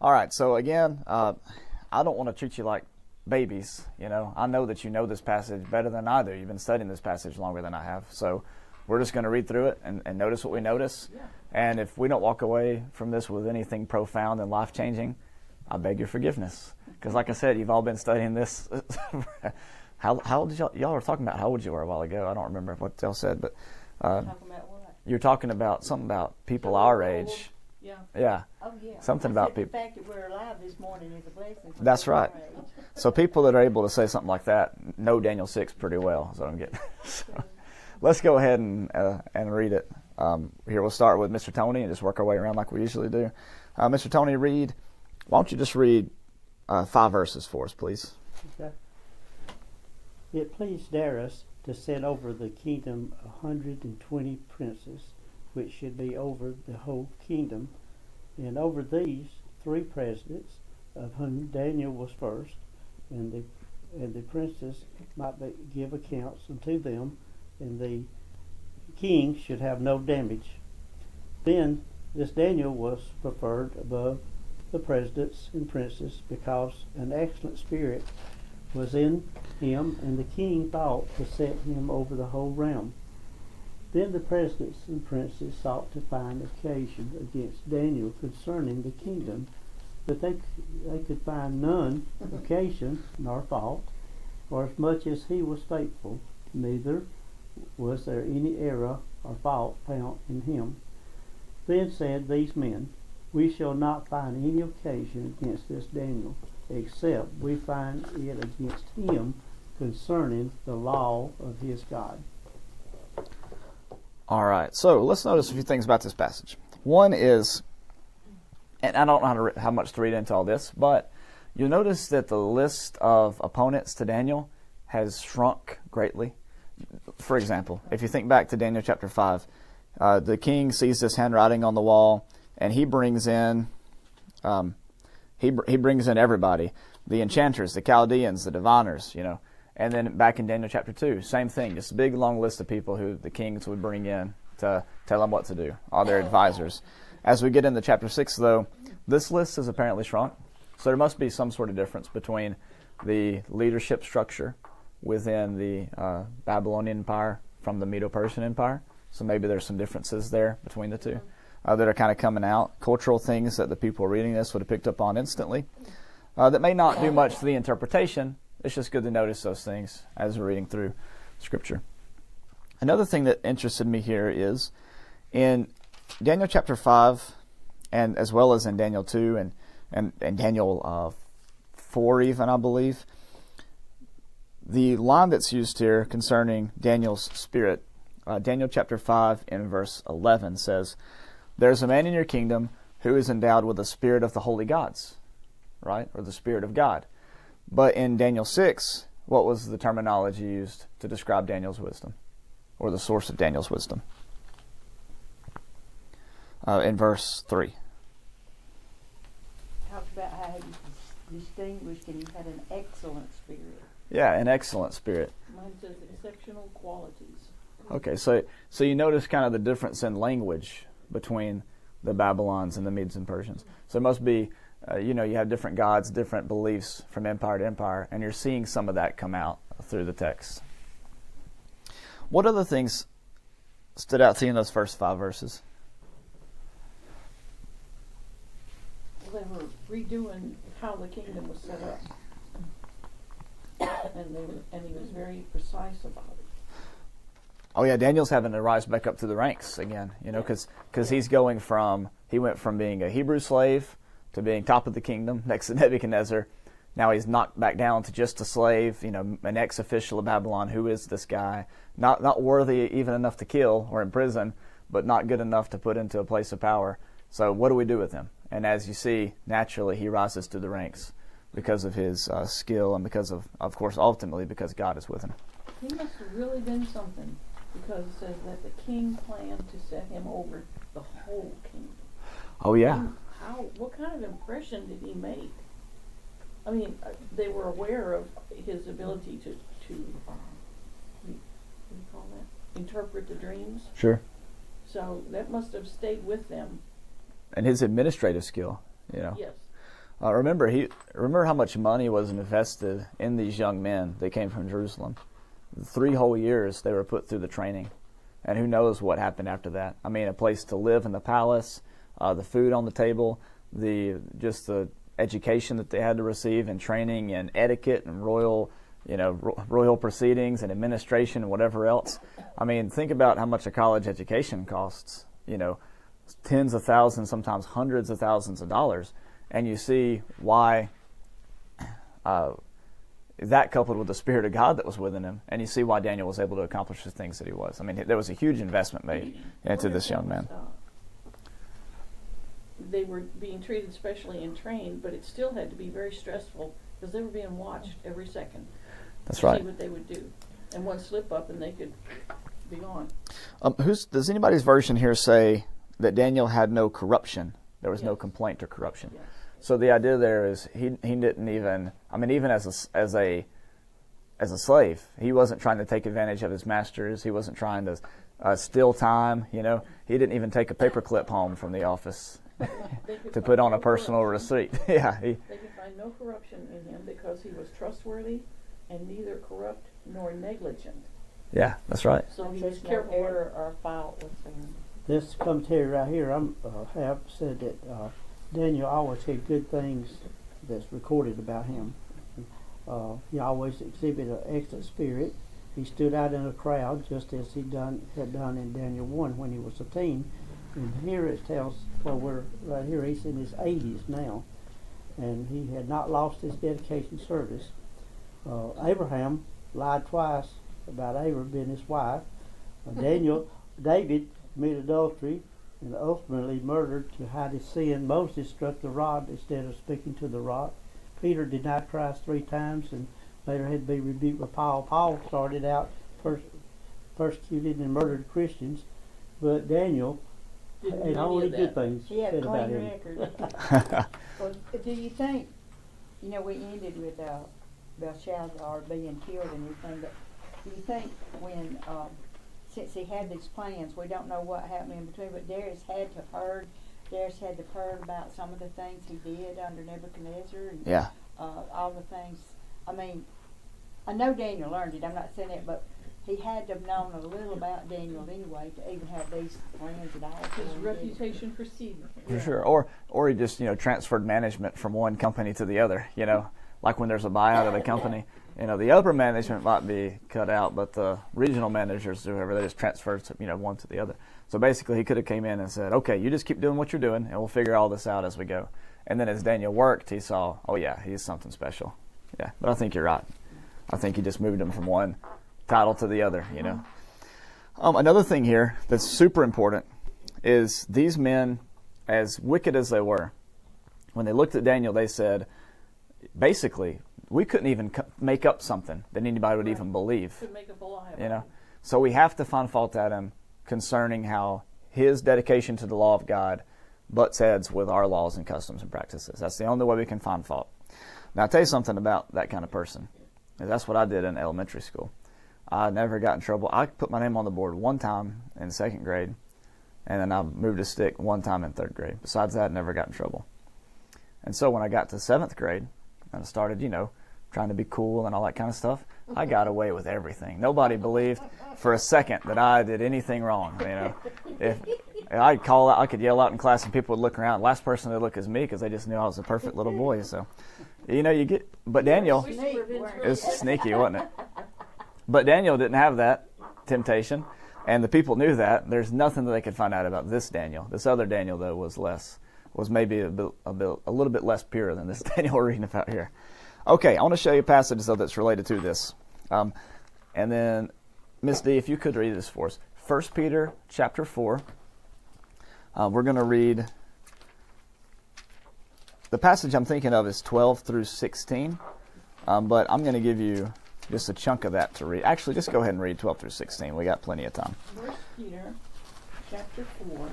All right, so again, I don't want to treat you like babies. I know that you know this passage better than I do. You've been studying this passage longer than I have. So we're just going to read through it and notice what we notice. Yeah. And if we don't walk away from this with anything profound and life-changing, I beg your forgiveness. Because like I said, you've all been studying this. How old did y'all were talking about how old you were a while ago. I don't remember what y'all said, but Talking about what? you're talking about something about people our age. Yeah. Yeah. Oh, yeah. Something I about said people. The fact that we're alive this morning is a blessing. for That's people right. our age. So people that are able to say something like that know Daniel 6 pretty well, is what I'm getting. So, let's go ahead and read it. Here, we'll start with Mr. Tony and just work our way around like we usually do. Mr. Tony, why don't you just read 5 verses for us, please? Okay. It pleased Darius to set over the kingdom 120 princes, which should be over the whole kingdom, and over these 3 presidents, of whom Daniel was first, and the princes might give accounts unto them, and the king should have no damage. Then this Daniel was preferred above the presidents and princes, because an excellent spirit was in him, and the king thought to set him over the whole realm. Then the presidents and princes sought to find occasion against Daniel concerning the kingdom, but they could find none occasion nor fault, for as much as he was faithful, neither was there any error or fault found in him. Then said these men, We shall not find any occasion against this Daniel, except we find it against him concerning the law of his God. All right, so let's notice a few things about this passage. One is, and I don't know how much to read into all this, but you'll notice that the list of opponents to Daniel has shrunk greatly. For example, if you think back to Daniel chapter 5, the king sees this handwriting on the wall, and he brings in everybody, the enchanters, the Chaldeans, the diviners, And then back in Daniel chapter 2, same thing, just a big long list of people who the kings would bring in to tell them what to do, all their advisors. As we get into chapter 6, though, this list has apparently shrunk. So there must be some sort of difference between the leadership structure within the Babylonian Empire from the Medo-Persian Empire. So maybe there's some differences there between the two that are kind of coming out. Cultural things that the people reading this would have picked up on instantly that may not do much to the interpretation. It's just good to notice those things as we're reading through Scripture. Another thing that interested me here is in Daniel chapter 5, and as well as in Daniel 2 and Daniel 4 even, I believe, the line that's used here concerning Daniel's spirit, Daniel chapter 5 in verse 11 says, There's a man in your kingdom who is endowed with the spirit of the holy gods, right? Or the spirit of God. But in Daniel 6, what was the terminology used to describe Daniel's wisdom, or the source of Daniel's wisdom? In verse 3. Talked about how he was distinguished and he had an excellent spirit. Yeah, an excellent spirit. Mine says exceptional qualities. Okay, so you notice kind of the difference in language between the Babylons and the Medes and Persians. So it must be, you have different gods, different beliefs from empire to empire, and you're seeing some of that come out through the text. What other things stood out to you in those first 5 verses? They were redoing how the kingdom was set up. And he was very precise about it. Oh yeah, Daniel's having to rise back up to the ranks again, because he went from being a Hebrew slave to being top of the kingdom next to Nebuchadnezzar. Now he's knocked back down to just a slave, an ex-official of Babylon. Who is this guy? Not worthy even enough to kill or imprison, but not good enough to put into a place of power. So what do we do with him? And as you see, naturally he rises to the ranks because of his skill and because of course, ultimately because God is with him. He must have really been something, because it says that the king planned to set him over the whole kingdom. Oh yeah. What kind of impression did he make? I mean, they were aware of his ability to what do you call that? Interpret the dreams. Sure. So that must have stayed with them. And his administrative skill, Yes. Remember how much money was invested in these young men that came from Jerusalem. 3 whole years they were put through the training, and who knows what happened after that. I mean, a place to live in the palace, the food on the table, the education that they had to receive, and training and etiquette and royal proceedings and administration and whatever else. I mean, think about how much a college education costs. Tens of thousands, sometimes hundreds of thousands of dollars. And you see why that coupled with the Spirit of God that was within him, and you see why Daniel was able to accomplish the things that he was. I mean, there was a huge investment made into this young man. They were being treated specially and trained, but it still had to be very stressful because they were being watched every second. That's right. See what they would do. And one slip up and they could be gone. Does anybody's version here say that Daniel had no corruption? There was no complaint or corruption. Yes. So the idea there is he didn't even, I mean, even as a slave, he wasn't trying to take advantage of his masters. He wasn't trying to steal time. He didn't even take a paperclip home from the office to put on a personal receipt. Yeah, they could find no corruption in him because he was trustworthy and neither corrupt nor negligent. Yeah, that's right. So he There's was no careful. error or fault with him. This commentary right here, have said that Daniel always had good things that's recorded about him. He always exhibited an excellent spirit. He stood out in a crowd just as he had done in Daniel 1 when he was a teen. And here it tells, right here, he's in his 80s now. And he had not lost his dedication service. Abraham lied twice about Abram being his wife. David committed adultery and ultimately murdered to hide his sin. Moses struck the rod instead of speaking to the rock. Peter denied Christ 3 times and later had to be rebuked by Paul. Paul started out persecuted and murdered Christians, but Daniel had only good things He had a said about clean him. record. Well, do you think, we ended with Belshazzar being killed and everything, but do you think when, since he had these plans, we don't know what happened in between, but Darius had to have heard about some of the things he did under Nebuchadnezzar and Yeah. all the things. I mean, I know Daniel learned it, I'm not saying that, but he had to have known a little about Daniel anyway to even have these plans and all. His reputation preceded him. For sure. Or he just, transferred management from one company to the other, like when there's a buyout of a company. The upper management might be cut out, but the regional managers, whoever, they just transferred to, one to the other. So basically he could have came in and said, okay, you just keep doing what you're doing and we'll figure all this out as we go. And then as Daniel worked, he saw, oh yeah, he's something special. Yeah, but I think you're right. I think he just moved him from one title to the other, Another thing here that's super important is these men, as wicked as they were, when they looked at Daniel, they said, basically, we couldn't even make up something that anybody would even believe. Could make up a lie about him. So we have to find fault at him concerning how his dedication to the law of God butts heads with our laws and customs and practices. That's the only way we can find fault. Now, I'll tell you something about that kind of person. That's what I did in elementary school. I never got in trouble. I put my name on the board one time in 2nd grade, and then I moved a stick one time in 3rd grade. Besides that, I never got in trouble. And so when I got to 7th grade, and I started, trying to be cool and all that kind of stuff, I got away with everything. Nobody believed for a second that I did anything wrong. If I'd call out, I could yell out in class and people would look around. Last person they'd look is me because they just knew I was a perfect little boy. So, but Daniel, it's sneaky, wasn't it? But Daniel didn't have that temptation, and the people knew that. There's nothing that they could find out about this Daniel. This other Daniel, though, was maybe a little bit less pure than this Daniel we're reading about here. Okay, I want to show you a passage that's related to this. And then, Miss D, if you could read this for us. 1 Peter chapter 4. We're going to read, the passage I'm thinking of is 12 through 16. But I'm going to give you just a chunk of that to read. Actually, just go ahead and read 12 through 16. We got plenty of time. 1 Peter chapter 4.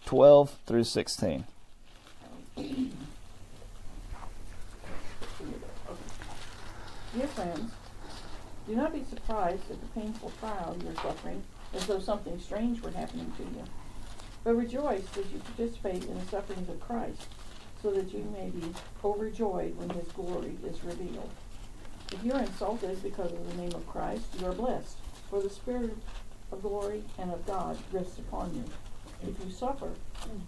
12 through 16. Dear friends, do not be surprised at the painful trial you are suffering, as though something strange were happening to you. But rejoice that you participate in the sufferings of Christ, so that you may be overjoyed when his glory is revealed. If you are insulted because of the name of Christ, you are blessed, for the Spirit of glory and of God rests upon you. If you suffer,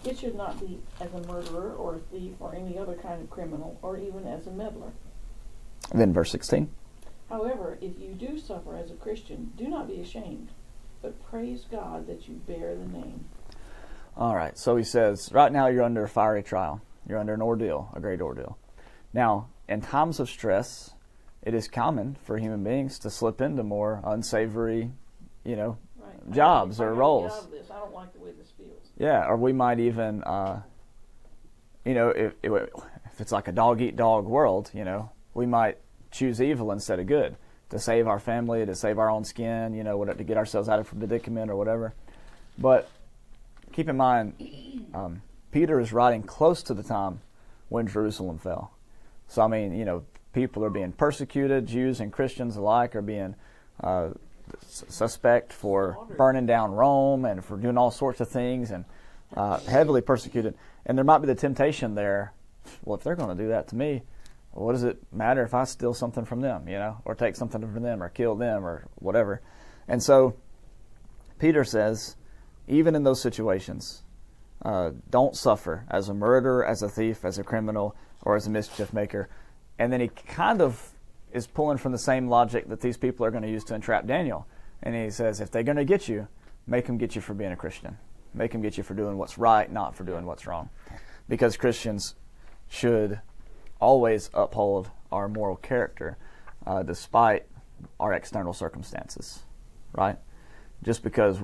it should not be as a murderer or a thief or any other kind of criminal, or even as a meddler. Then verse 16. However, if you do suffer as a Christian, do not be ashamed, but praise God that you bear the name. All right, so he says, right now you're under a fiery trial. You're under an ordeal, a great ordeal. Now, in times of stress, it is common for human beings to slip into more unsavory, Right. jobs I or gotta roles. get out of this. I don't like the way this feels. Yeah, or we might even, if it's like a dog-eat-dog world, we might choose evil instead of good to save our family, to save our own skin, to get ourselves out of a predicament or whatever. But keep in mind, Peter is writing close to the time when Jerusalem fell. So, people are being persecuted. Jews and Christians alike are being suspect for burning down Rome and for doing all sorts of things, and heavily persecuted. And there might be the temptation there, well, if they're going to do that to me, what does it matter if I steal something from them, or take something from them or kill them or whatever. And so Peter says, even in those situations, don't suffer as a murderer, as a thief, as a criminal, or as a mischief maker. And then he kind of is pulling from the same logic that these people are going to use to entrap Daniel. And he says, if they're going to get you, make them get you for being a Christian. Make them get you for doing what's right, not for doing what's wrong. Because Christians should always uphold our moral character despite our external circumstances, right? Just because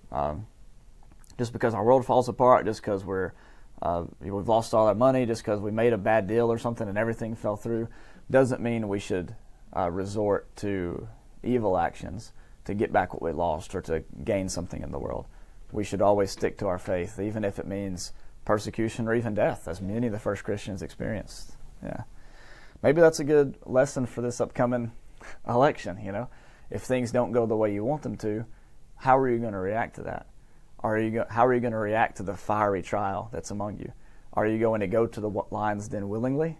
our world falls apart, just because we've lost all our money, just because we made a bad deal or something and everything fell through, doesn't mean we should resort to evil actions to get back what we lost or to gain something in the world. We should always stick to our faith, even if it means persecution or even death, as many of the first Christians experienced. Yeah, maybe that's a good lesson for this upcoming election. If things don't go the way you want them to, how are you going to react to that? How are you going to react to the fiery trial that's among you? Are you going to go to the lion's den willingly,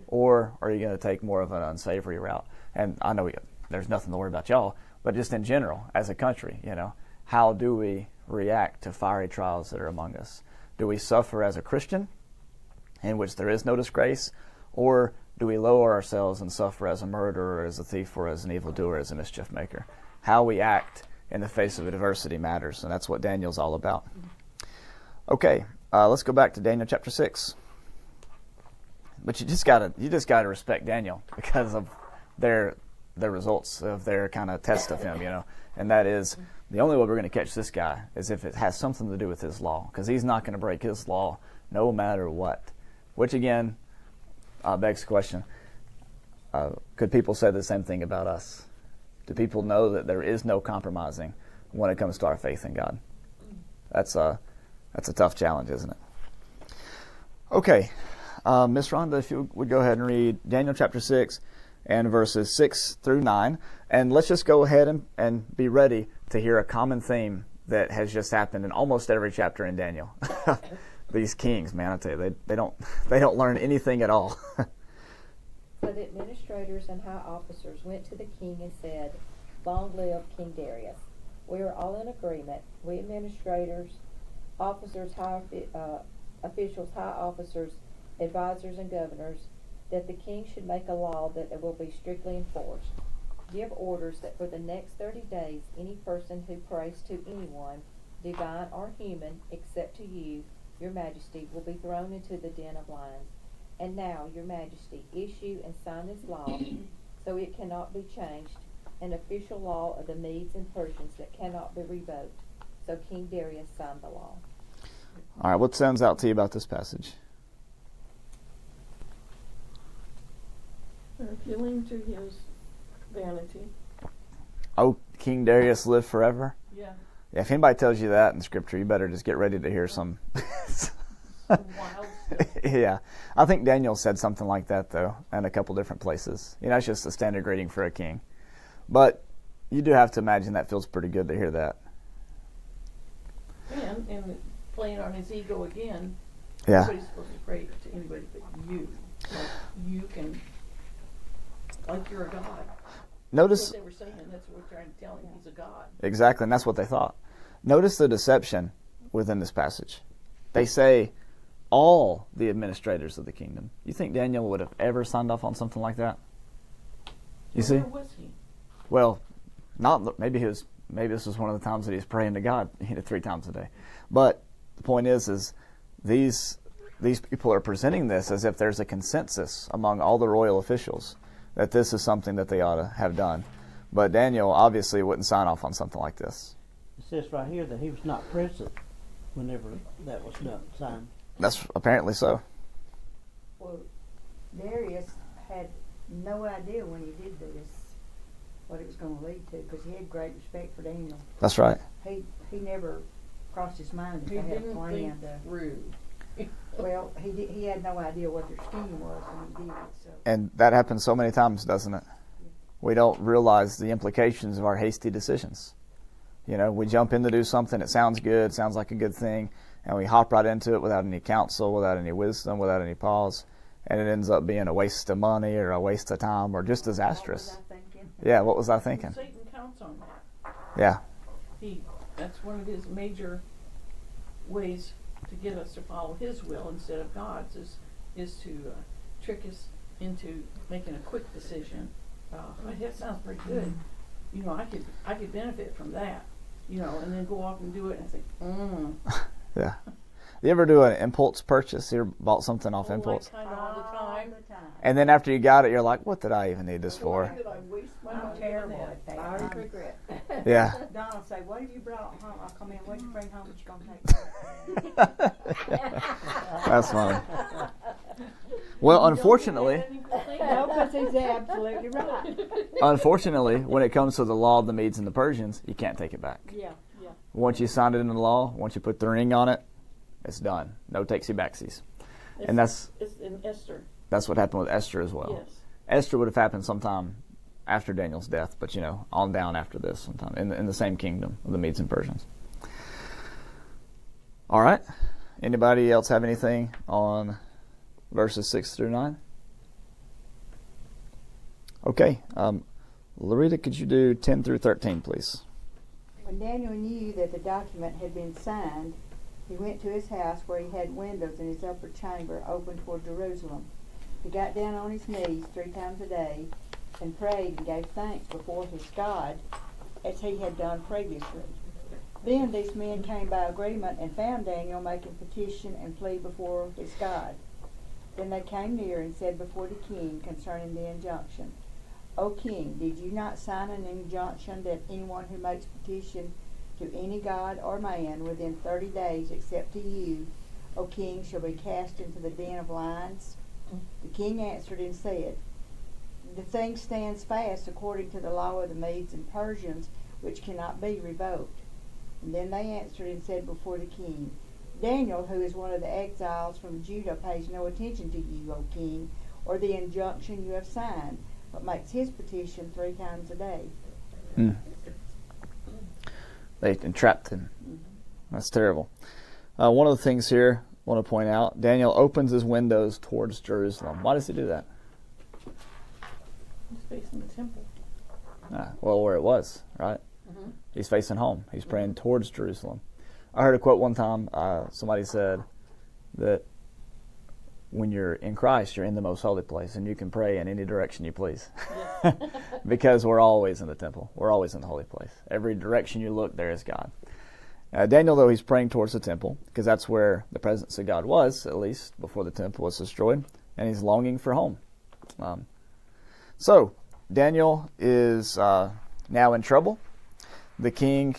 or are you going to take more of an unsavory route? And I know there's nothing to worry about y'all, but just in general, as a country, how do we react to fiery trials that are among us? Do we suffer as a Christian, in which there is no disgrace, or do we lower ourselves and suffer as a murderer, as a thief, or as an evildoer, as a mischief maker? How we act in the face of adversity matters, and that's what Daniel's all about. Okay, let's go back to Daniel chapter 6. But you just gotta respect Daniel because of their results of their kind of test of him, and that is the only way we're going to catch this guy is if it has something to do with his law, because he's not going to break his law no matter what. Which again begs the question: could people say the same thing about us? Do people know that there is no compromising when it comes to our faith in God? That's a tough challenge, isn't it? Okay, Miss Rhonda, if you would go ahead and read Daniel chapter 6 and verses 6 through 9. And let's just go ahead and be ready to hear a common theme that has just happened in almost every chapter in Daniel. These kings, man, I tell you, they don't learn anything at all. So the administrators and high officers went to the king and said, "Long live King Darius. We are all in agreement, we administrators, officers, officials, high officers, advisors, and governors, that the king should make a law that it will be strictly enforced. Give orders that for the next 30 days any person who prays to anyone, divine or human, except to you, your majesty, will be thrown into the den of lions. And now, your majesty, issue and sign this law so it cannot be changed, an official law of the Medes and Persians that cannot be revoked." So King Darius signed the law. All right, what sounds out to you about this passage? They're appealing to his vanity. Oh, King Darius lived forever? Yeah. Yeah, if anybody tells you that in Scripture, you better just get ready to hear some. Wild stuff. Yeah. I think Daniel said something like that, though, in a couple different places. It's just a standard greeting for a king. But you do have to imagine that feels pretty good to hear that. And playing on his ego again. Yeah. Nobody's supposed to pray to anybody but you. Like you can, like you're a god. Notice That's what they were saying. That's what we're trying to tell him. He's a god. exactly, and that's what they thought. Notice the deception within this passage. They say all the administrators of the kingdom. You think Daniel would have ever signed off on something like that? You see? Where was he? Well, not maybe this was one of the times that he's praying to God 3 times a day. But the point is these people are presenting this as if there's a consensus among all the royal officials that this is something that they ought to have done. But Daniel obviously wouldn't sign off on something like this. It says right here that he was not present whenever that was done, signed. That's apparently so. Well, Darius had no idea when he did this what it was going to lead to, because he had great respect for Daniel. That's right. He never crossed his mind that He they had a didn't plan think to. through. Well, he had no idea what their scheme was when he did it. So And that happens so many times, doesn't it? We don't realize the implications of our hasty decisions. You know, we jump in to do something, it sounds good, sounds like a good thing, and we hop right into it without any counsel, without any wisdom, without any pause, and it ends up being a waste of money or a waste of time or just disastrous. what was I thinking? Yeah, what was I thinking? Satan counts on that. Yeah, That's one of his major ways to get us to follow his will instead of God's is to trick us into making a quick decision. That sounds pretty good. You know, I could benefit from that. You know, and then go off and do it and think, yeah. You ever do an impulse purchase? You ever bought something off impulse? Kind of all the time. And then after you got it, you're like, what did I even need this for? Why did I waste my I'm money terrible on at that? that. I always regret. Yeah. Don will say, "What have you brought home?" I'll come in. What did you bring home that you gonna take? That's funny. Well, unfortunately, No, because he's absolutely right. when it comes to the law of the Medes and the Persians, you can't take it back. Yeah. Once you signed it into law, once you put the ring on it, it's done. No takesy backsies. And It's in Esther. that's what happened with Esther as well. Yes. Esther would have happened sometime after Daniel's death, but on down after this, sometime in the same kingdom of the Medes and Persians. All right. Anybody else have anything on verses 6 through 9? Okay. Loretta, could you do 10 through 13, please? When Daniel knew that the document had been signed, he went to his house where he had windows in his upper chamber open toward Jerusalem. He got down on his knees 3 times a day and prayed and gave thanks before his God as he had done previously. Then these men came by agreement and found Daniel making petition and plea before his God. Then they came near and said before the king concerning the injunction, O king, did you not sign an injunction that anyone who makes petition to any god or man within 30 days except to you, O king, shall be cast into the den of lions? The king answered and said, the thing stands fast according to the law of the Medes and Persians, which cannot be revoked. And then they answered and said before the king, Daniel, who is one of the exiles from Judah, pays no attention to you, O king, or the injunction you have signed, but makes his petition 3 times a day. They entrapped him. That's terrible. One of the things here I want to point out, Daniel opens his windows towards Jerusalem. Why does he do that? He's facing the temple. Well, where it was, right? He's facing home. He's praying towards Jerusalem. I heard a quote one time. Somebody said that when you're in Christ, you're in the most holy place, and you can pray in any direction you please. Because we're always in the temple. We're always in the holy place. Every direction you look, there is God. Daniel, though, he's praying towards the temple, because that's where the presence of God was, at least before the temple was destroyed, and he's longing for home. So, Daniel is now in trouble. The king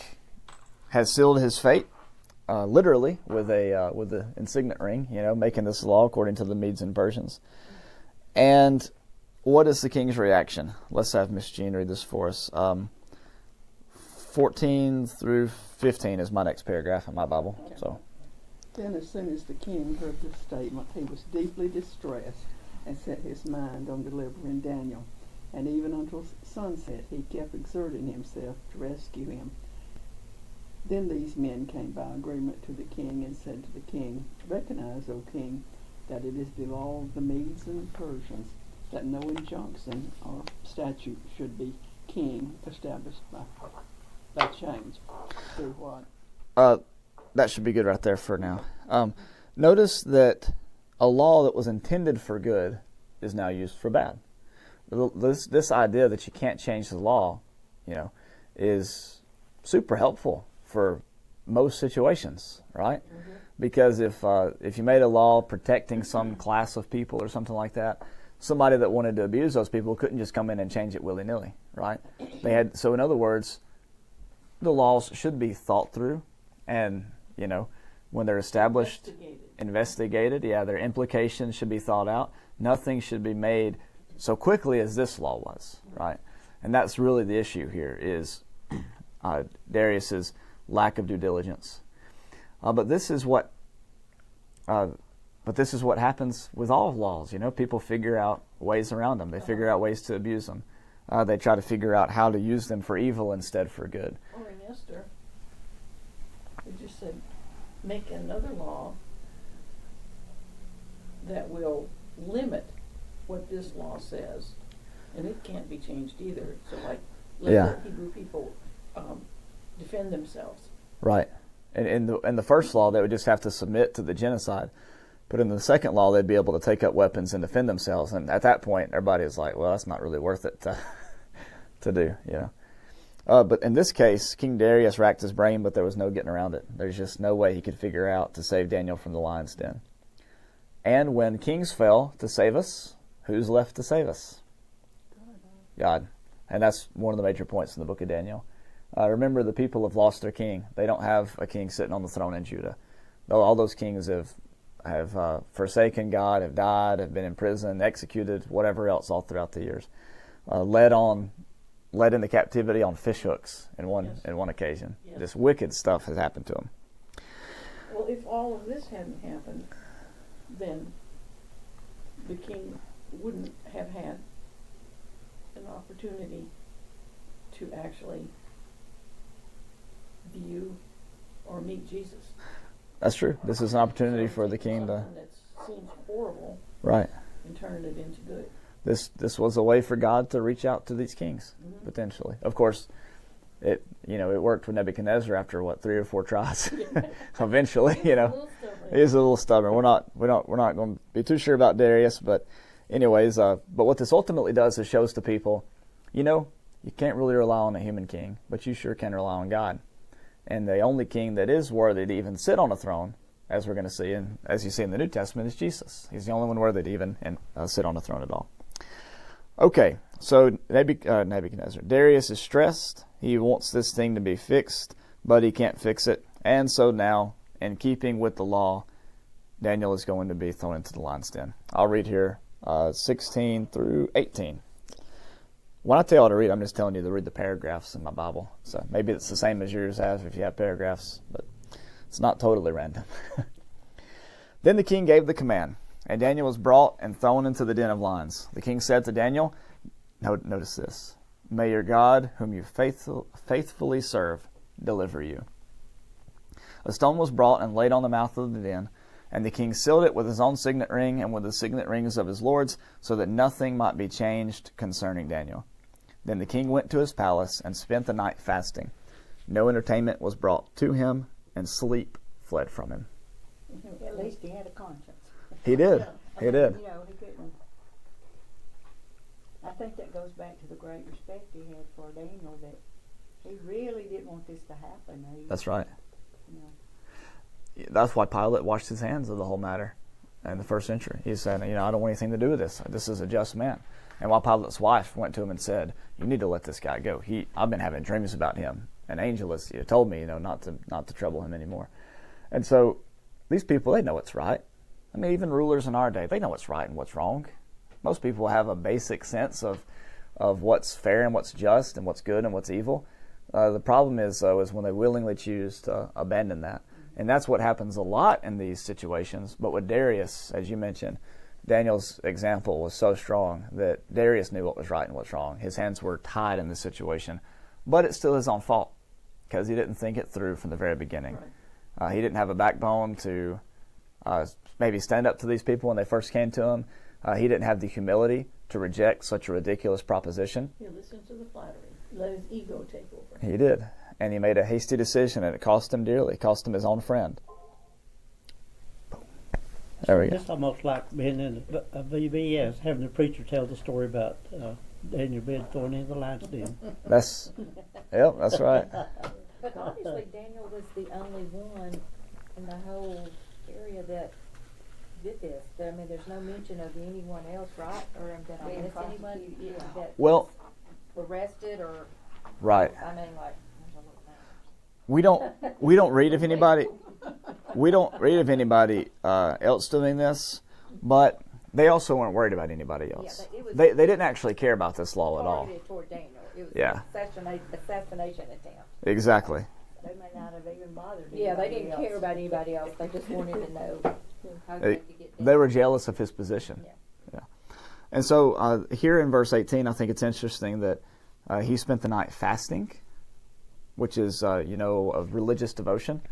has sealed his fate, literally, with the insignet ring, making this law according to the Medes and Persians. And what is the king's reaction? Let's have Miss Jean read this for us. 14 through 15 is my next paragraph in my Bible. So, Then as soon as the king heard this statement, he was deeply distressed and set his mind on delivering Daniel. And even until sunset he kept exerting himself to rescue him. Then these men came by agreement to the king and said to the king, Recognize, O king, that it is the law of the Medes and Persians that no injunction or statute should be king established by change. Through what? That should be good right there for now. Notice that a law that was intended for good is now used for bad. This idea that you can't change the law, is super helpful for most situations, right? Mm-hmm. Because if you made a law protecting some class of people or something like that, somebody that wanted to abuse those people couldn't just come in and change it willy-nilly, right? So in other words, the laws should be thought through and, when they're established, investigated. Yeah, their implications should be thought out. Nothing should be made so quickly as this law was, right? And that's really the issue here is Darius's lack of due diligence. But this is what happens with all laws. People figure out ways around them. They figure out ways to abuse them. They try to figure out how to use them for evil instead for good. Or in Esther, it just said, make another law that will limit what this law says, and it can't be changed either. So, let the Hebrew people defend themselves. Right. And in the first law, they would just have to submit to the genocide. But in the second law, they'd be able to take up weapons and defend themselves. And at that point, everybody is like, well, that's not really worth it to do, But in this case, King Darius racked his brain, but there was no getting around it. There's just no way he could figure out to save Daniel from the lion's den. And when kings fell to save us, who's left to save us? God. And that's one of the major points in the book of Daniel. Remember, the people have lost their king. They don't have a king sitting on the throne in Judah. All those kings have forsaken God, have died, have been imprisoned, executed, whatever else all throughout the years. Led into captivity on fishhooks in one occasion. Yes. This wicked stuff has happened to them. Well, if all of this hadn't happened, then the king wouldn't have had an opportunity to actually view or meet Jesus. That's true. This is an opportunity for the king to... That seems horrible. Right. And turn it into good. This was a way for God to reach out to these kings, potentially. Of course, it worked with Nebuchadnezzar after 3 or 4 tries. Eventually, he is a little stubborn. We're not going to be too sure about Darius, but anyways, but what this ultimately does is shows to people, you can't really rely on a human king, but you sure can rely on God. And the only king that is worthy to even sit on a throne, as we're going to see, and as you see in the New Testament, is Jesus. He's the only one worthy to even sit on a throne at all. Okay, so Nebuchadnezzar. Darius is stressed. He wants this thing to be fixed, but he can't fix it. And so now, in keeping with the law, Daniel is going to be thrown into the lion's den. I'll read here 16 through 18. When I tell you to read, I'm just telling you to read the paragraphs in my Bible. So maybe it's the same as yours has if you have paragraphs, but it's not totally random. Then the king gave the command, and Daniel was brought and thrown into the den of lions. The king said to Daniel, notice this, may your God, whom you faithfully serve, deliver you. A stone was brought and laid on the mouth of the den, and the king sealed it with his own signet ring and with the signet rings of his lords, so that nothing might be changed concerning Daniel. Then the king went to his palace and spent the night fasting. No entertainment was brought to him, and sleep fled from him. At least he had a conscience. He did. He did. He couldn't. I think that goes back to the great respect he had for Daniel, that he really didn't want this to happen. That's right. That's why Pilate washed his hands of the whole matter in the first century. He said, I don't want anything to do with this. This is a just man. And while Pilate's wife went to him and said, you need to let this guy go. I've been having dreams about him. An angel has told me, not to trouble him anymore. And so these people, they know what's right. I mean, even rulers in our day, they know what's right and what's wrong. Most people have a basic sense of what's fair and what's just and what's good and what's evil. The problem is, though, is when they willingly choose to abandon that. And that's what happens a lot in these situations. But with Darius, as you mentioned, Daniel's example was so strong that Darius knew what was right and what's wrong. His hands were tied in this situation. But it's still his own fault. because he didn't think it through from the very beginning. Right. He didn't have a backbone to maybe stand up to these people when they first came to him. He didn't have the humility to reject such a ridiculous proposition. He listened to the flattery. Let his ego take over. He did. And he made a hasty decision, and it cost him dearly. It cost him his own friend. There we go. It's almost like being in a VBS, having the preacher tell the story about Daniel being thrown in the lion's den. That's right. But obviously Daniel was the only one in the whole area that did this. I mean, there's no mention of anyone else, right? Or that I Being missed anyone prosecuted, yeah. that Well, was arrested or, right. I mean, like, there's a little name. We don't read of anybody. We don't read of anybody else doing this, but they also weren't worried about anybody else. Yeah, but it was- They didn't actually care about this law at all. Targeted toward Daniel. It was Yeah. an assassination attempt. Exactly. They may not have even bothered Yeah, they anybody didn't else. care about anybody else. They just wanted to know how They, they could get they Daniel. were jealous of his position. Yeah. And so here in verse 18, I think it's interesting that he spent the night fasting, which is, a religious devotion.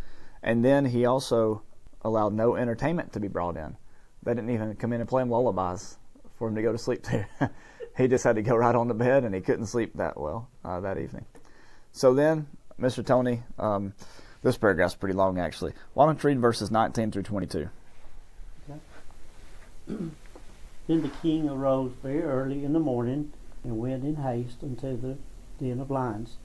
And then he also allowed no entertainment to be brought in. They didn't even come in and play him lullabies for him to go to sleep to. He just had to go right on the bed, and he couldn't sleep that well that evening. So then, Mr. Tony, this paragraph's pretty long, actually. Why don't you read verses 19 through 22? Then the king arose very early in the morning and went in haste unto the den of lions.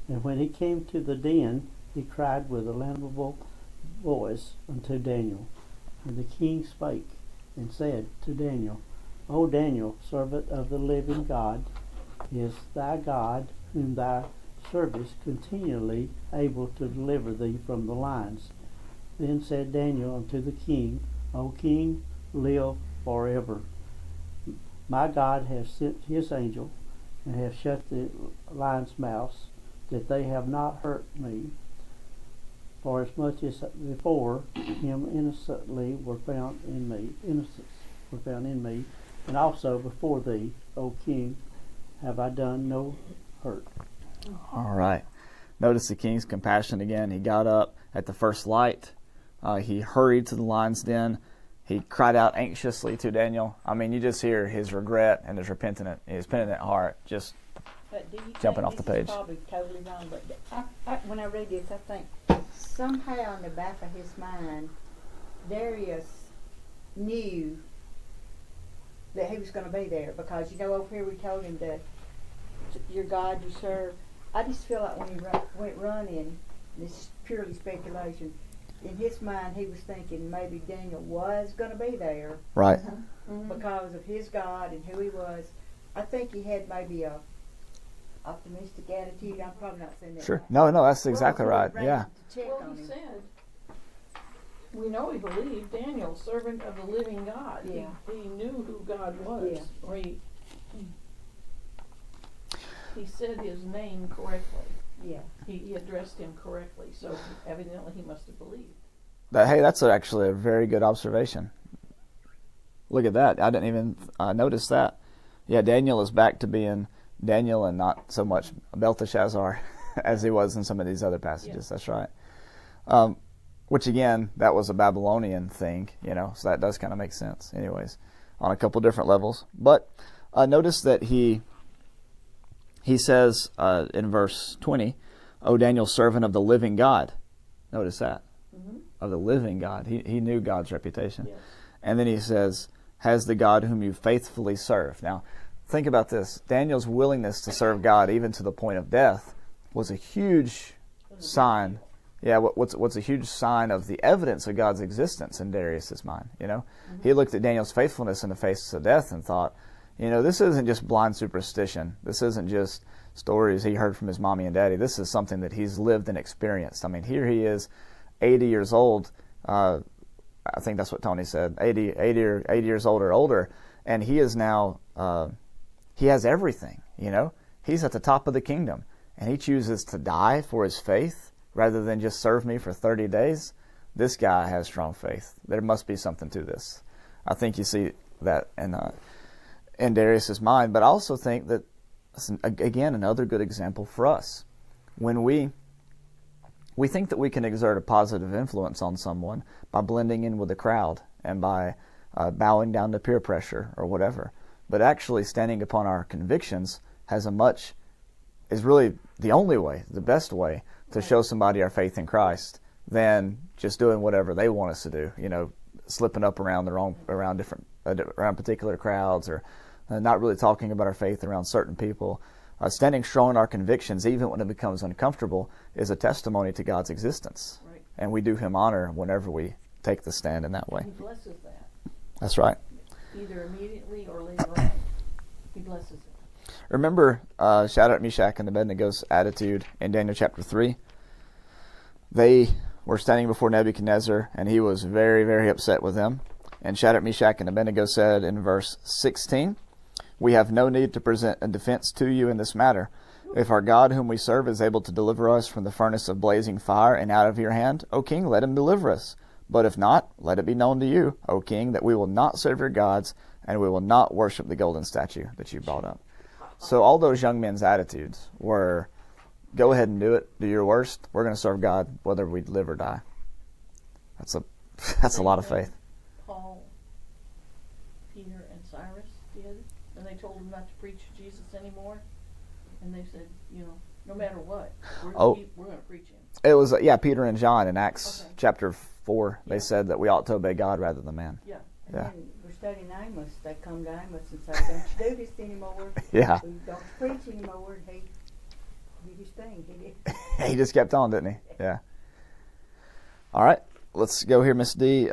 And when he came to the den, he cried with a lamentable voice unto Daniel. And the king spake and said to Daniel, O Daniel, servant of the living God, is thy God, whom thou servest, continually able to deliver thee from the lions? Then said Daniel unto the king, O king, live forever. My God hath sent his angel, and hath shut the lions' mouths, that they have not hurt me. For as much as before him innocently were found in me, and also before thee, O king, have I done no hurt. All right. Notice the king's compassion again. He got up at the first light. He hurried to the lion's den. He cried out anxiously to Daniel. I mean, you just hear his regret and his penitent heart just But do you jumping think off the this is page. probably totally wrong, but when I read this, I think somehow in the back of his mind, Darius knew that he was going to be there, because over here we told him that your God you serve. I just feel like when he went running, this is purely speculation, in his mind he was thinking maybe Daniel was going to be there right. because of his God and who he was. I think he had maybe a optimistic attitude. I'm probably not saying that Sure. right. No, that's exactly Well, right. he ran Yeah. to check Well, on he him. said, we know he believed Daniel, servant of the living God. Yeah. He knew who God was. Yeah. Or he said his name correctly. Yeah. He addressed him correctly, so evidently he must have believed. Hey, that's actually a very good observation. Look at that. I didn't even notice that. Yeah, Daniel is back to being Daniel and not so much Belteshazzar as he was in some of these other passages. Yeah. That's right. Which, again, that was a Babylonian thing, so that does kind of make sense anyways on a couple different levels. But notice that he says in verse 20, O Daniel, servant of the living God. Notice that. Mm-hmm. Of the living God. He knew God's reputation. Yes. And then he says, has the God whom you faithfully serve. Now, think about this. Daniel's willingness to serve God even to the point of death was a huge sign. Yeah, what's a huge sign of the evidence of God's existence in Darius's mind, Mm-hmm. He looked at Daniel's faithfulness in the face of death and thought, this isn't just blind superstition. This isn't just stories he heard from his mommy and daddy. This is something that he's lived and experienced. I mean, here he is, 80 years old. I think that's what Tony said, 80 years old or older, and he is now, he has everything, He's at the top of the kingdom, and he chooses to die for his faith rather than just serve me for 30 days. This guy has strong faith. There must be something to this. I think you see that in Darius's mind, but I also think that, again, another good example for us. When we we think that we can exert a positive influence on someone by blending in with the crowd and by bowing down to peer pressure or whatever. But actually standing upon our convictions is really the only way, the best way to show somebody our faith in Christ than just doing whatever they want us to do, slipping up around around particular crowds, or not really talking about our faith around certain people. Standing strong in our convictions, even when it becomes uncomfortable, is a testimony to God's existence. Right. And we do Him honor whenever we take the stand in that way. He blesses that, That's right. either immediately or later on. He blesses it. Remember Shadrach, Meshach, and Abednego's attitude in Daniel chapter 3? They were standing before Nebuchadnezzar, and he was very, very upset with them. And Shadrach, Meshach, and Abednego said in verse 16, "We have no need to present a defense to you in this matter. If our God whom we serve is able to deliver us from the furnace of blazing fire and out of your hand, O king, let him deliver us. But if not, let it be known to you, O king, that we will not serve your gods, and we will not worship the golden statue that you brought up." So all those young men's attitudes were, go ahead and do it, do your worst, we're going to serve God whether we live or die. That's a lot of faith. Paul, Peter, and Cyrus did, and they told them not to preach Jesus anymore. And they said, no matter what, we're going to preach him. It was, Peter and John in Acts chapter 4. They Yeah. said that we ought to obey God rather than man. Yeah. And Yeah. then we're studying Amos. They come to Amos and say, "Don't you do this anymore? Yeah. Don't preach anymore." He did his thing. He did. He just kept on, didn't he? Yeah. All right. Let's go here, Miss D.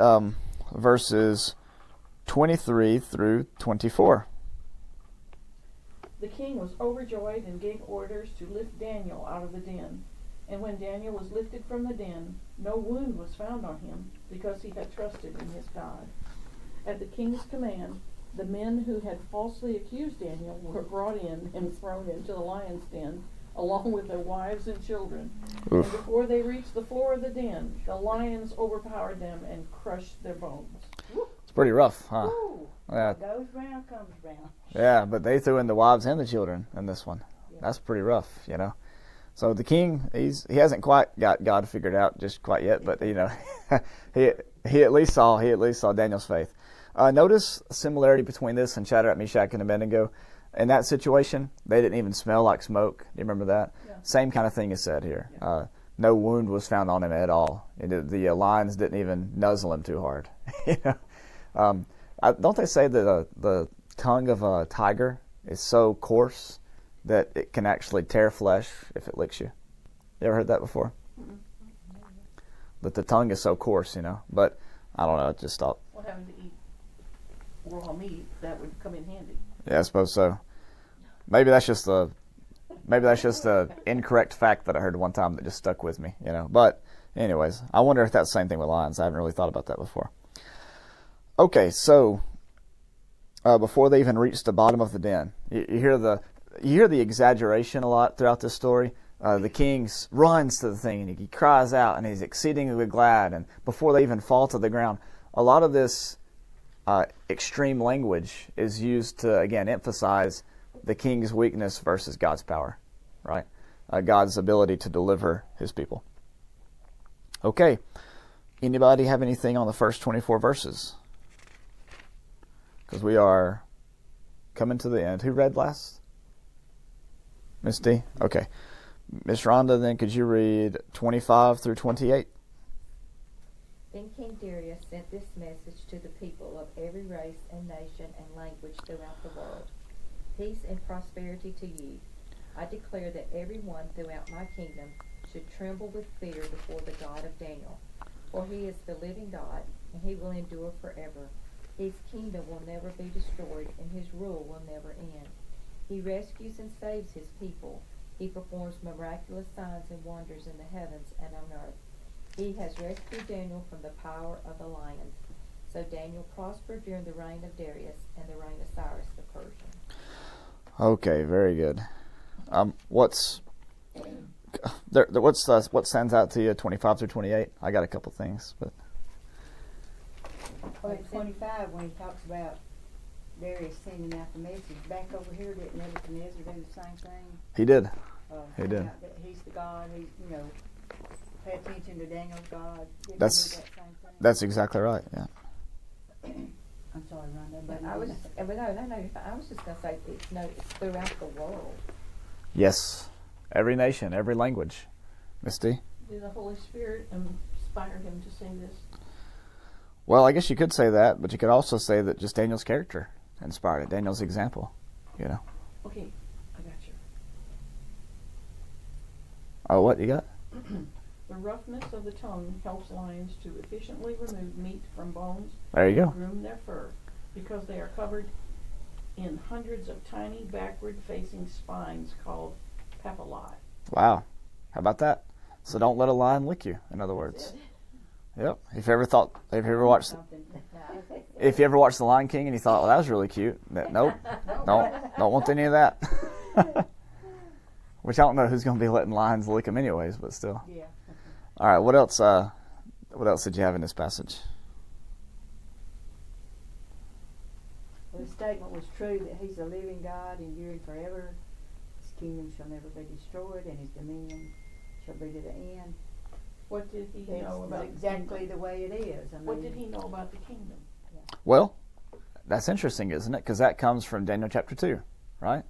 Verses 23 through 24. The king was overjoyed and gave orders to lift Daniel out of the den. And when Daniel was lifted from the den, no wound was found on him, because he had trusted in his God. At the king's command, the men who had falsely accused Daniel were brought in and thrown into the lion's den, along with their wives and children. Oof. And before they reached the floor of the den, the lions overpowered them and crushed their bones. It's pretty rough, huh? Woo! Yeah. Goes round, comes round. Yeah, but they threw in the wives and the children in this one. That's pretty rough, So the king, he hasn't quite got God figured out just quite yet, but he at least saw Daniel's faith. Notice a similarity between this and Shadrach, Meshach, and Abednego. In that situation, they didn't even smell like smoke. Do you remember that? Yeah. Same kind of thing is said here. No wound was found on him at all. The lions didn't even nuzzle him too hard. Don't they say that the tongue of a tiger is so coarse that it can actually tear flesh if it licks you? You ever heard that before? Mm-hmm. That the tongue is so coarse, But I don't know. I just thought. Well, having to eat raw meat, that would come in handy. Yeah, I suppose so. Maybe that's just the incorrect fact that I heard one time that just stuck with me, But anyways, I wonder if that's the same thing with lions. I haven't really thought about that before. Okay, so before they even reach the bottom of the den, you hear the exaggeration a lot throughout this story. The king runs to the thing and he cries out and he's exceedingly glad. And before they even fall to the ground, a lot of this extreme language is used to, again, emphasize the king's weakness versus God's power, right? God's ability to deliver his people. Okay. Anybody have anything on the first 24 verses? Because we are coming to the end. Who read last? Miss D? Okay. Miss Rhonda, then could you read 25 through 28? Then King Darius sent this message to the people of every race and nation and language throughout the world. Peace and prosperity to you. I declare that everyone throughout my kingdom should tremble with fear before the God of Daniel. For he is the living God, and he will endure forever. His kingdom will never be destroyed, and his rule will never end. He rescues and saves his people. He performs miraculous signs and wonders in the heavens and on earth. He has rescued Daniel from the power of the lions. So Daniel prospered during the reign of Darius and the reign of Cyrus the Persian. Okay, very good. What stands out to you, 25 through 28? I got a couple things, but Well, at 25, when he talks about Darius sending out the message, back over here, didn't Nebuchadnezzar do the same thing? he did. He Point did. out that he's the God, pay attention to Daniel's God. Did That's- you do that same thing? That's exactly right. Yeah. I'm sorry, Rhonda, but I was, but no, I was just gonna say it's throughout the world. Yes. Every nation, every language. Misty? Did the Holy Spirit inspire him to say this? Well, I guess you could say that, but you could also say that just Daniel's character inspired it. Daniel's example, you know. Okay, I got you. Oh, what you got? The roughness of the tongue helps lions to efficiently remove meat from bones There you and go. groom their fur, because they are covered in hundreds of tiny backward-facing spines called papillae. Wow. How about that? So don't let a lion lick you, in other words. Yep. If you ever watched something. if you ever watched The Lion King and you thought, well, that was really cute. Nope. Don't want any of that. Which I don't know who's going to be letting lions lick them anyways, but still. Yeah. All right, what else did you have in this passage? Well, the statement was true that he's a living God, enduring forever. His kingdom shall never be destroyed, and his dominion shall be to the end. What did he That's know about exactly the way it is. I mean, What did he know about the kingdom? Well, that's interesting, isn't it? Because that comes from Daniel chapter 2, right?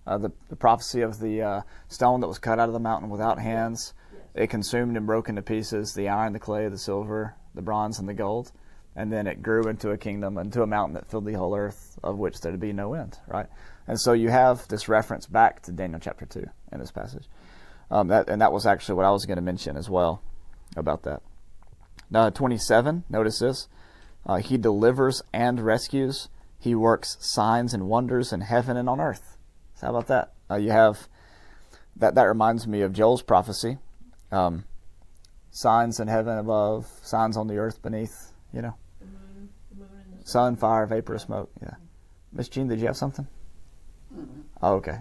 The prophecy of the stone that was cut out of the mountain without hands. Yes. It consumed and broke into pieces the iron, the clay, the silver, the bronze, and the gold. And then it grew into a kingdom, into a mountain that filled the whole earth, of which there would be no end, right? And so you have this reference back to Daniel chapter 2 in this passage. That was actually what I was going to mention as well about that. Now, 27, notice this. He delivers and rescues. He works signs and wonders in heaven and on earth. So how about that? You have that reminds me of Joel's prophecy. Signs in heaven above, signs on the earth beneath, you know. The moon and the Sun, fire, vapor, smoke. Yeah. Miss Jean, did you have something? Oh, okay.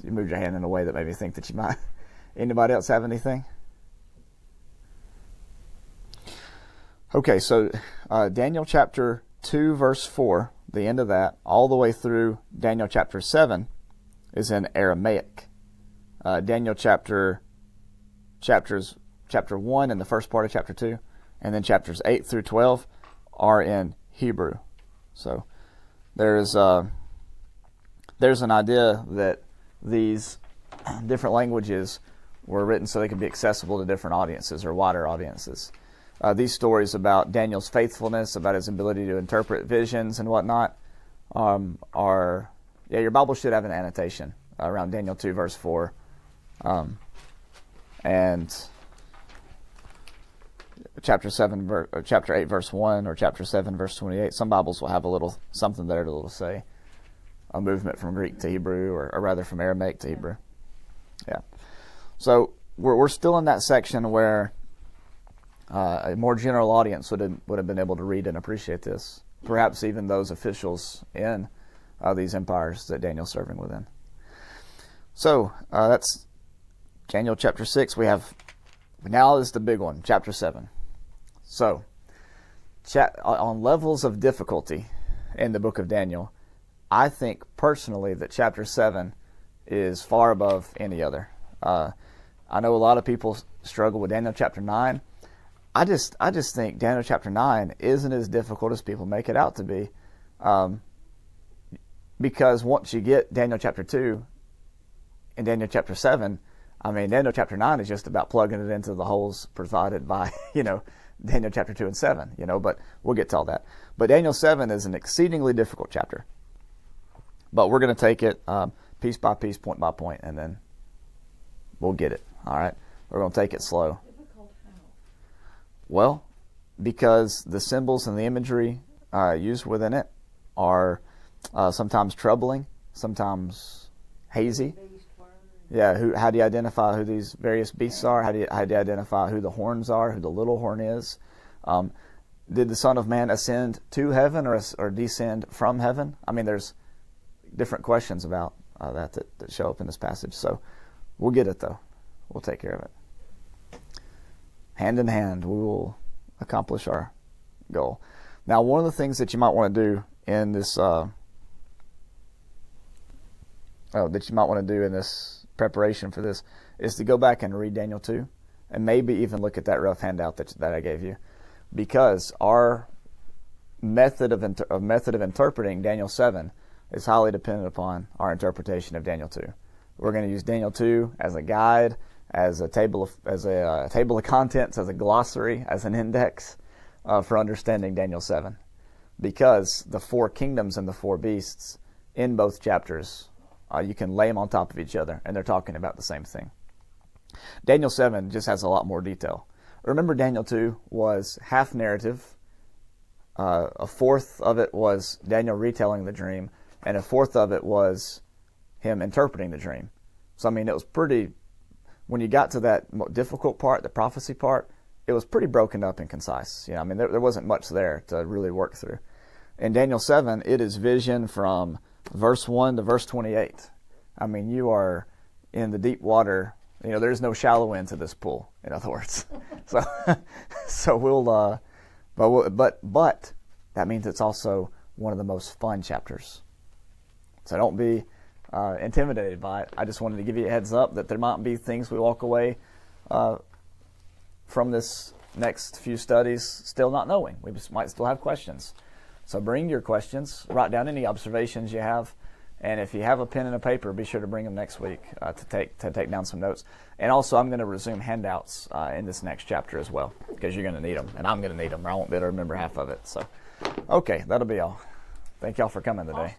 You moved your hand in a way that made me think that you might. Anybody else have anything? Okay, so Daniel chapter 2, verse 4, the end of that, all the way through Daniel chapter 7 is in Aramaic. Daniel chapter 1 and the first part of chapter 2, and then chapters 8 through 12 are in Hebrew. So there's an idea that these different languages were written so they could be accessible to different audiences or wider audiences. These stories about Daniel's faithfulness, about his ability to interpret visions and whatnot, your Bible should have an annotation around Daniel 2 verse 4, and chapter 8 verse 1 or chapter 7 verse 28. Some Bibles will have a little something there to say a movement from Greek to Hebrew, or rather from Aramaic to Hebrew. Yeah. So we're still in that section where a more general audience would have been able to read and appreciate this. Perhaps even those officials in these empires that Daniel's serving within. So that's Daniel chapter 6. Now is the big one, chapter 7. So, on levels of difficulty in the book of Daniel, I think personally that chapter 7 is far above any other. I know a lot of people struggle with Daniel chapter 9. I just think Daniel chapter 9 isn't as difficult as people make it out to be, because once you get Daniel chapter 2 and Daniel chapter 7, I mean, Daniel chapter 9 is just about plugging it into the holes provided by, Daniel chapter 2 and 7, but we'll get to all that. But Daniel 7 is an exceedingly difficult chapter. But we're going to take it piece by piece, point by point, and then we'll get it, all right? We're going to take it slow. difficult how? Well, because the symbols and the imagery used within it are sometimes troubling, sometimes hazy. Yeah, how do you identify who these various beasts are? How do you identify who the horns are, who the little horn is? Did the Son of Man ascend to heaven or descend from heaven? I mean, there's different questions about that show up in this passage. So we'll get it, though. We'll take care of it. Hand in hand, we will accomplish our goal. Now, one of the things that you might want to do in this preparation for this is to go back and read Daniel 2 and maybe even look at that rough handout that I gave you, because our method of interpreting Daniel 7 is highly dependent upon our interpretation of Daniel 2. We're going to use Daniel 2 as a guide, as a table of contents, as a glossary, as an index for understanding Daniel 7, because the 4 kingdoms and the 4 beasts in both chapters, you can lay them on top of each other, and they're talking about the same thing. Daniel 7 just has a lot more detail. Remember, Daniel 2 was half narrative. A fourth of it was Daniel retelling the dream, and a fourth of it was him interpreting the dream. So, I mean, it was pretty, when you got to that difficult part, the prophecy part, it was pretty broken up and concise. I mean, there wasn't much there to really work through. In Daniel 7, it is vision from verse 1 to verse 28. I mean, you are in the deep water. There's no shallow end to this pool, in other words. So but that means it's also one of the most fun chapters. So don't be intimidated by it. I just wanted to give you a heads up that there might be things we walk away from this next few studies still not knowing. We just might still have questions. So bring your questions, write down any observations you have, and if you have a pen and a paper, be sure to bring them next week to take down some notes. And also, I'm going to resume handouts in this next chapter as well, because you're going to need them, and I'm going to need them, or I won't be able to remember half of it. So, okay, that'll be all. Thank y'all for coming today.